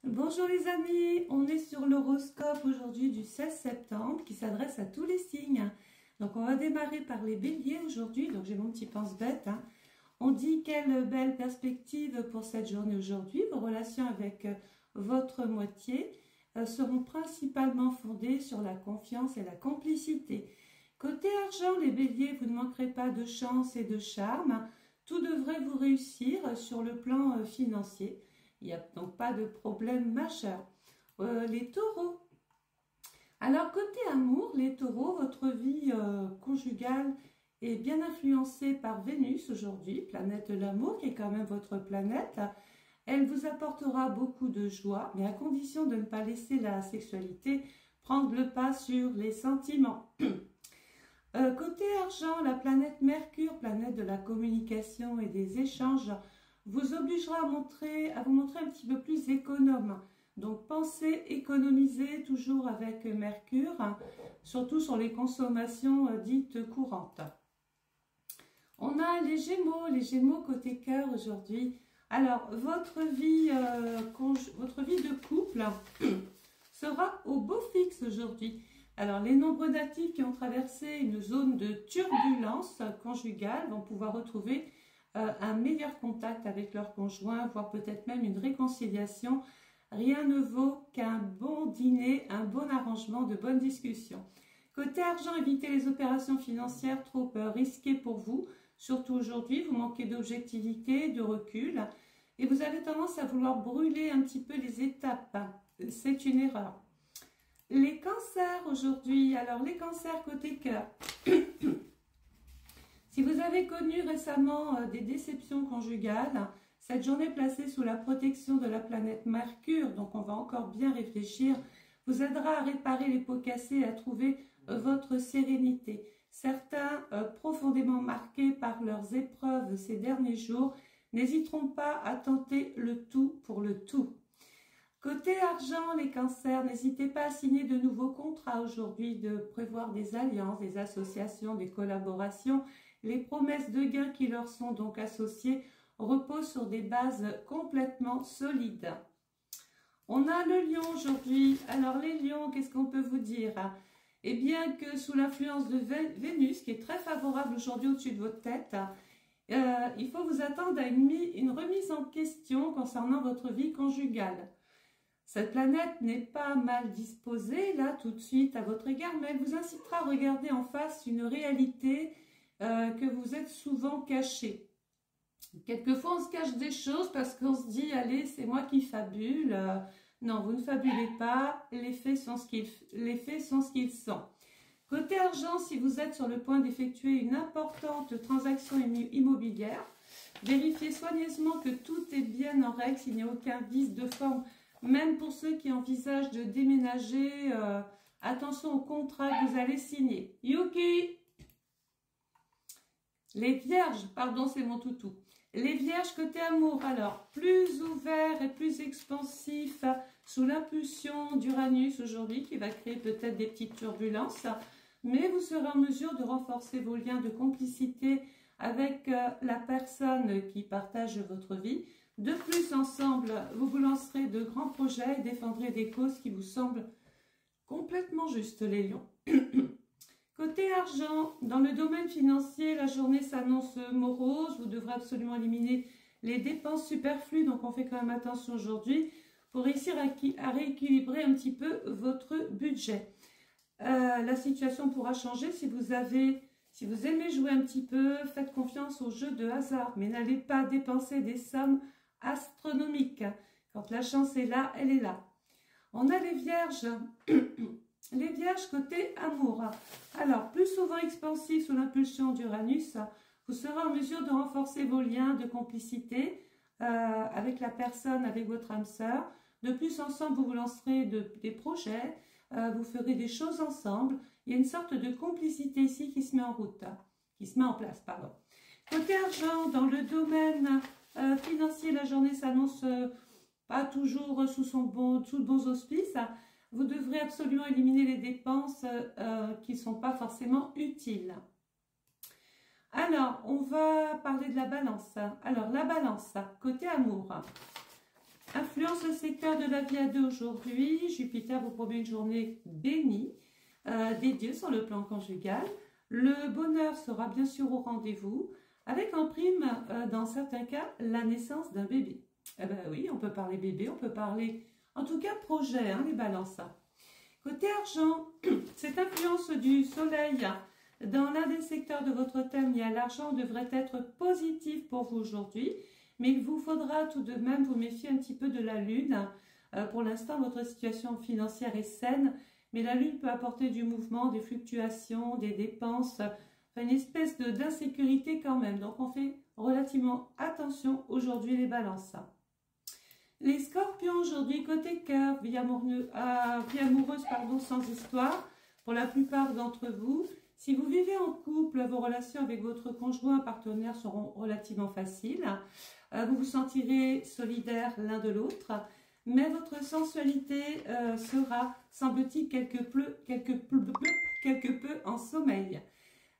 Bonjour les amis, on est sur l'horoscope aujourd'hui du 16 septembre qui s'adresse à tous les signes. Donc on va démarrer par les béliers aujourd'hui, donc j'ai mon petit pense-bête. On dit quelle belle perspective pour cette journée aujourd'hui. Vos relations avec votre moitié seront principalement fondées sur la confiance et la complicité. Côté argent, les béliers, vous ne manquerez pas de chance et de charme. Tout devrait vous réussir sur le plan financier. Il n'y a donc pas de problème majeur. Les taureaux. Alors, côté amour, les taureaux, votre vie conjugale est bien influencée par Vénus aujourd'hui, planète de l'amour, qui est quand même votre planète. Elle vous apportera beaucoup de joie, mais à condition de ne pas laisser la sexualité prendre le pas sur les sentiments. Côté argent, la planète Mercure, planète de la communication et des échanges, vous obligera à vous montrer un petit peu plus économe. Donc pensez économiser toujours avec Mercure, surtout sur les consommations dites courantes. On a les Gémeaux côté cœur aujourd'hui. Alors votre vie de couple sera au beau fixe aujourd'hui. Alors les nombreux natifs qui ont traversé une zone de turbulence conjugale vont pouvoir retrouver un meilleur contact avec leur conjoint, voire peut-être même une réconciliation. Rien ne vaut qu'un bon dîner, un bon arrangement, de bonnes discussions. Côté argent, évitez les opérations financières trop risquées pour vous. Surtout aujourd'hui, vous manquez d'objectivité, de recul et vous avez tendance à vouloir brûler un petit peu les étapes. C'est une erreur. Les cancers aujourd'hui, alors les cancers côté cœur. Si vous avez connu récemment des déceptions conjugales, cette journée placée sous la protection de la planète Mercure, donc on va encore bien réfléchir, vous aidera à réparer les pots cassés et à trouver votre sérénité. Certains, profondément marqués par leurs épreuves ces derniers jours, n'hésiteront pas à tenter le tout pour le tout. Côté argent, les cancers, n'hésitez pas à signer de nouveaux contrats aujourd'hui, de prévoir des alliances, des associations, des collaborations. Les promesses de gains qui leur sont donc associées reposent sur des bases complètement solides. On a le lion aujourd'hui. Alors les lions, qu'est-ce qu'on peut vous dire? Eh bien que sous l'influence de Vénus, qui est très favorable aujourd'hui au-dessus de votre tête, il faut vous attendre à une remise en question concernant votre vie conjugale. Cette planète n'est pas mal disposée là tout de suite à votre égard, mais elle vous incitera à regarder en face une réalité que vous êtes souvent caché. Quelquefois, on se cache des choses parce qu'on se dit, allez, c'est moi qui fabule. Non, vous ne fabulez pas, les faits sont ce qu'ils sont. Côté argent, si vous êtes sur le point d'effectuer une importante transaction immobilière, vérifiez soigneusement que tout est bien en règle, s'il n'y a aucun vice de forme. Même pour ceux qui envisagent de déménager, attention au contrat que vous allez signer. Yuki! Les vierges, pardon, c'est mon toutou. Les vierges côté amour, alors, plus ouvert et plus expansif sous l'impulsion d'Uranus aujourd'hui, qui va créer peut-être des petites turbulences, mais vous serez en mesure de renforcer vos liens de complicité avec la personne qui partage votre vie. De plus, ensemble, vous vous lancerez de grands projets et défendrez des causes qui vous semblent complètement justes, les lions. Côté argent, dans le domaine financier, la journée s'annonce morose. Vous devrez absolument éliminer les dépenses superflues, donc on fait quand même attention aujourd'hui pour réussir à rééquilibrer un petit peu votre budget. La situation pourra changer si vous aimez jouer un petit peu, faites confiance aux jeux de hasard, mais n'allez pas dépenser des sommes astronomique. Quand la chance est là, elle est là. On a les vierges. Les vierges côté amour. Alors, plus souvent expansif sous l'impulsion d'Uranus, vous serez en mesure de renforcer vos liens de complicité avec la personne, avec votre âme sœur. De plus, ensemble, vous vous lancerez des projets, vous ferez des choses ensemble. Il y a une sorte de complicité ici qui se met en route, qui se met en place, pardon. Côté argent, dans le domaine financier, la journée s'annonce pas toujours sous de bons auspices. Vous devrez absolument éliminer les dépenses qui ne sont pas forcément utiles. Alors, on va parler de la balance. Alors, la balance, côté amour. Influence le secteur de la vie à deux aujourd'hui. Jupiter vous promet une journée bénie des dieux sur le plan conjugal. Le bonheur sera bien sûr au rendez-vous, avec en prime, dans certains cas, la naissance d'un bébé. Eh ben oui, on peut parler bébé, on peut parler, en tout cas, projet, hein, les balances. Côté argent, cette influence du soleil dans l'un des secteurs de votre thème lié à l'argent devrait être positive pour vous aujourd'hui, mais il vous faudra tout de même vous méfier un petit peu de la lune. Pour l'instant, votre situation financière est saine, mais la lune peut apporter du mouvement, des fluctuations, des dépenses, enfin une espèce d'insécurité quand même. Donc on fait relativement attention aujourd'hui les balances. Les scorpions aujourd'hui, côté cœur, vie amoureuse sans histoire, pour la plupart d'entre vous. Si vous vivez en couple, vos relations avec votre conjoint, partenaire seront relativement faciles. Vous vous sentirez solidaires l'un de l'autre. Mais votre sensualité sera, semble-t-il, quelque peu en sommeil.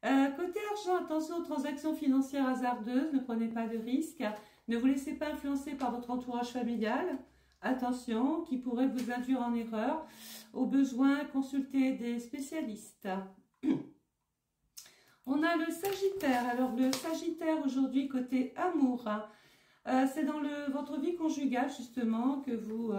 Côté argent, attention aux transactions financières hasardeuses, ne prenez pas de risques, ne vous laissez pas influencer par votre entourage familial, attention, qui pourrait vous induire en erreur. Au besoin, consultez des spécialistes. On a le Sagittaire. Alors le Sagittaire aujourd'hui, côté amour, c'est dans votre vie conjugale justement que vous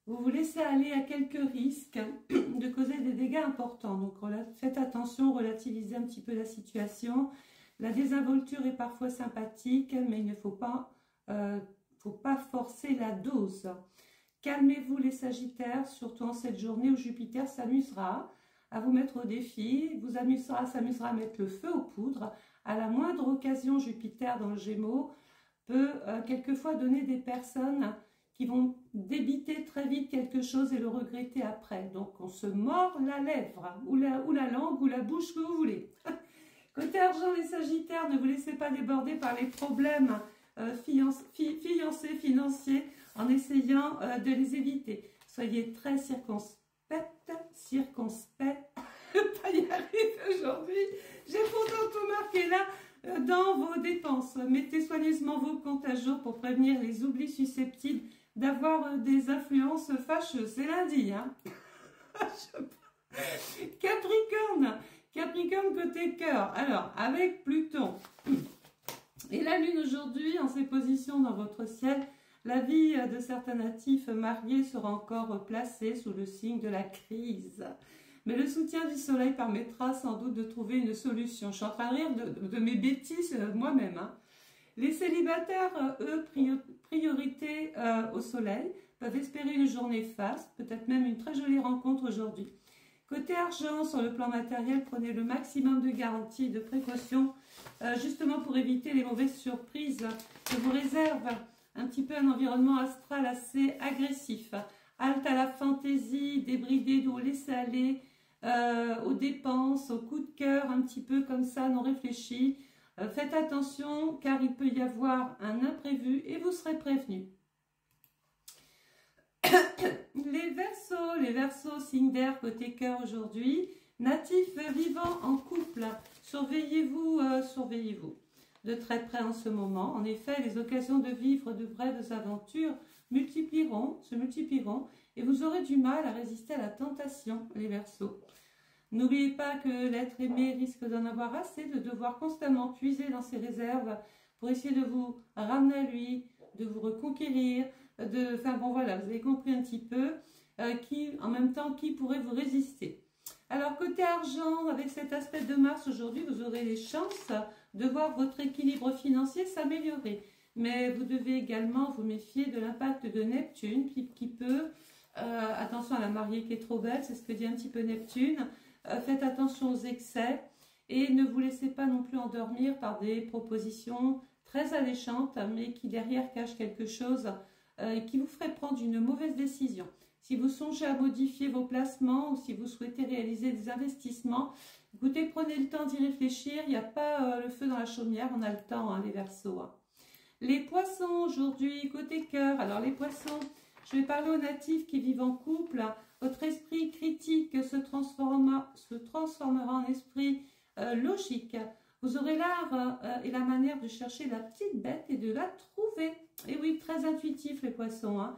vous laissez aller à quelques risques de causer des dégâts importants. Donc faites attention, relativisez un petit peu la situation. La désinvolture est parfois sympathique, mais il ne faut pas forcer la dose. Calmez-vous les Sagittaires, surtout en cette journée où Jupiter s'amusera à vous mettre au défi, s'amusera à mettre le feu aux poudres. À la moindre occasion, Jupiter dans le Gémeaux peut quelquefois donner des personnes qui vont débiter très vite quelque chose et le regretter après. Donc on se mord la lèvre, ou la langue, ou la bouche que vous voulez. Côté argent, les Sagittaires, ne vous laissez pas déborder par les problèmes financiers en essayant de les éviter. Soyez très circonspect. Pas y arriver aujourd'hui. J'ai pourtant tout marqué là dans vos dépenses. Mettez soigneusement vos comptes à jour pour prévenir les oublis susceptibles d'avoir des influences fâcheuses. C'est lundi, hein. Capricorne côté cœur. Alors, avec Pluton et la Lune aujourd'hui en ses positions dans votre ciel, la vie de certains natifs mariés sera encore placée sous le signe de la crise. Mais le soutien du soleil permettra sans doute de trouver une solution. Je suis en train de rire de mes bêtises moi-même. Hein. Les célibataires, eux, priorité au soleil, peuvent espérer une journée faste, peut-être même une très jolie rencontre aujourd'hui. Côté argent, sur le plan matériel, prenez le maximum de garanties et de précautions, justement pour éviter les mauvaises surprises que vous réserve un petit peu un environnement astral assez agressif. Halte à la fantaisie, débridé d'eau, laisser aller, aux dépenses, aux coups de cœur, un petit peu comme ça, non réfléchi. Faites attention car il peut y avoir un imprévu et vous serez prévenus. Les Verseaux, signe d'air côté cœur aujourd'hui, natifs vivant en couple, surveillez-vous de très près en ce moment. En effet, les occasions de vivre de brèves aventures se multiplieront et vous aurez du mal à résister à la tentation, les Verseaux. N'oubliez pas que l'être aimé risque d'en avoir assez, de devoir constamment puiser dans ses réserves pour essayer de vous ramener à lui, de vous reconquérir, enfin bon voilà, vous avez compris un petit peu, en même temps, qui pourrait vous résister. Alors côté argent, avec cet aspect de Mars aujourd'hui, vous aurez les chances de voir votre équilibre financier s'améliorer. Mais vous devez également vous méfier de l'impact de Neptune qui peut, attention à la mariée qui est trop belle, c'est ce que dit un petit peu Neptune, faites attention aux excès et ne vous laissez pas non plus endormir par des propositions très alléchantes mais qui derrière cachent quelque chose qui vous ferait prendre une mauvaise décision. Si vous songez à modifier vos placements ou si vous souhaitez réaliser des investissements, écoutez, prenez le temps d'y réfléchir. Il n'y a pas le feu dans la chaumière, on a le temps, hein, les Verseaux. Hein. Les Poissons aujourd'hui, côté cœur. Alors les Poissons, je vais parler aux natifs qui vivent en couple. Votre esprit critique se transformera en esprit logique. Vous aurez l'art et la manière de chercher la petite bête et de la trouver. Et oui, très intuitif les poissons, hein.